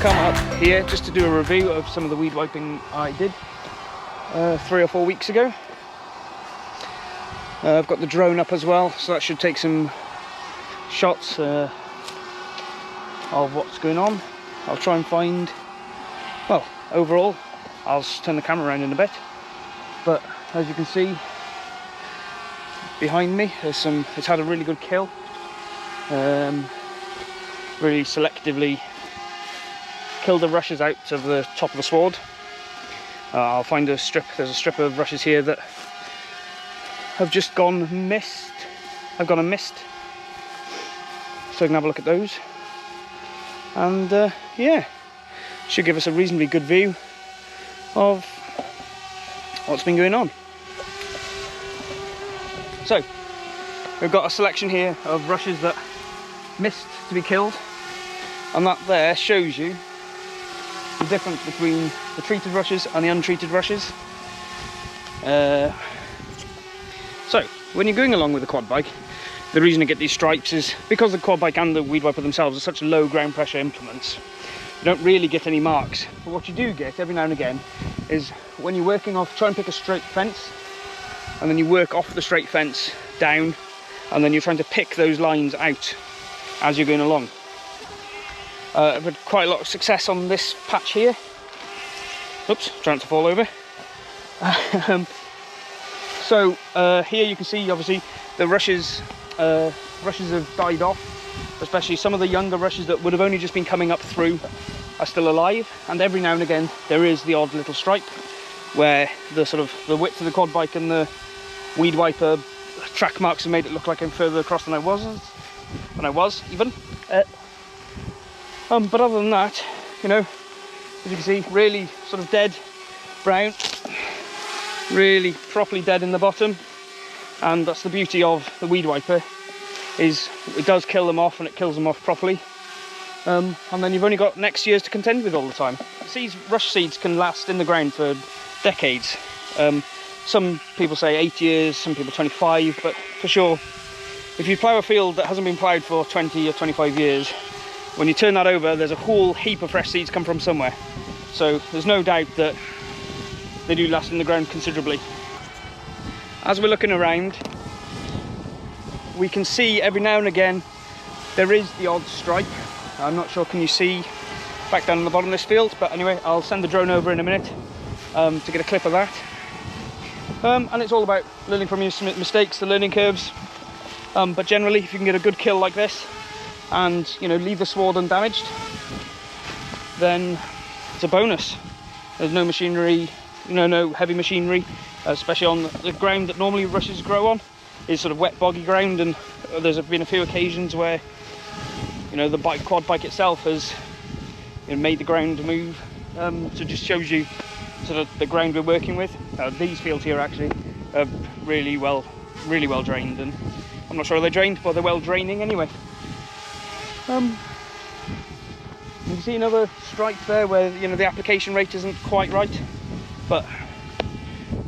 come up here just to do a review of some of the weed wiping I did 3 or 4 weeks ago. I've got the drone up as well, so that should take some shots of what's going on. I'll try and find, well, overall, I'll turn the camera around in a bit, but as you can see behind me, it's had a really good kill. Really selectively killed the rushes out of the top of the sward. I'll find a strip, there's a strip of rushes here that have just gone mist. I've gone a mist, so I can have a look at those. And yeah, should give us a reasonably good view of what's been going on. So, we've got a selection here of rushes that missed to be killed, and that there shows you the difference between the treated rushes and the untreated rushes. So, when you're going along with a quad bike, the reason you get these stripes is because the quad bike and the weed wiper themselves are such low ground pressure implements, you don't really get any marks. But what you do get every now and again is when you're working off, try and pick a straight fence, and then you work off the straight fence down, and then you're trying to pick those lines out as you're going along. I've had quite a lot of success on this patch here. Oops, trying to fall over. So here you can see obviously the rushes have died off, especially some of the younger rushes that would have only just been coming up through are still alive, and every now and again there is the odd little stripe where the width of the quad bike and the weed wiper track marks have made it look like I'm further across than I was even. But other than that, you know, as you can see, really sort of dead brown, really properly dead in the bottom. And that's the beauty of the weed wiper, is it does kill them off, and it kills them off properly. And then you've only got next year's to contend with all the time. Rush seeds can last in the ground for decades. Some people say 8 years, some people 25, but for sure, if you plough a field that hasn't been ploughed for 20 or 25 years, when you turn that over, there's a whole heap of fresh seeds come from somewhere. So there's no doubt that they do last in the ground considerably. As we're looking around, we can see every now and again there is the odd stripe. I'm not sure, can you see back down on the bottom of this field? But anyway, I'll send the drone over in a minute to get a clip of that. And it's all about learning from your mistakes, the learning curves. But generally, if you can get a good kill like this, and you know, leave the sward undamaged, then it's a bonus. There's no machinery, no heavy machinery, especially on the ground that normally rushes grow on. Is sort of wet, boggy ground, and there's been a few occasions where, you know, the quad bike itself has, you know, made the ground move. So it just shows you sort of the ground we're working with. These fields here actually are really well drained, and I'm not sure they're drained, but they're well draining anyway. You can see another stripe there where, you know, the application rate isn't quite right, but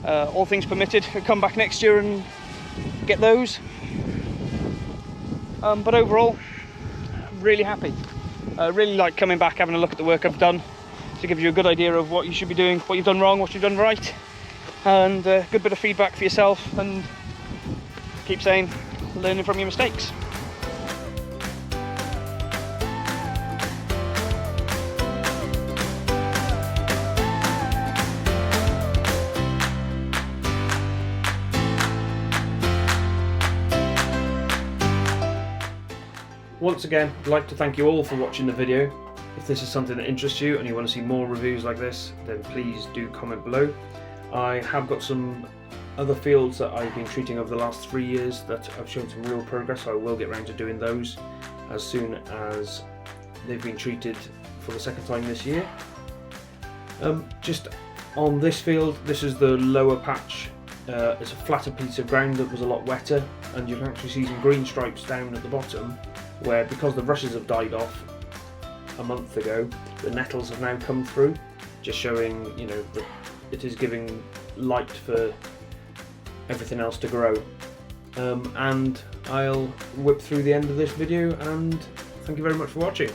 all things permitted, I'll come back next year and get those. But overall, really happy. Really like coming back, having a look at the work I've done, to give you a good idea of what you should be doing, what you've done wrong, what you've done right, and a good bit of feedback for yourself, and keep saying, learning from your mistakes. Once again, I'd like to thank you all for watching the video. If this is something that interests you and you want to see more reviews like this, then please do comment below. I have got some other fields that I've been treating over the last 3 years that I've shown some real progress, so I will get around to doing those as soon as they've been treated for the second time this year. Just on this field, this is the lower patch. It's a flatter piece of ground that was a lot wetter, and you can actually see some green stripes down at the bottom, where because the rushes have died off a month ago, the nettles have now come through, just showing, you know, that it is giving light for everything else to grow. And I'll whip through the end of this video, and thank you very much for watching.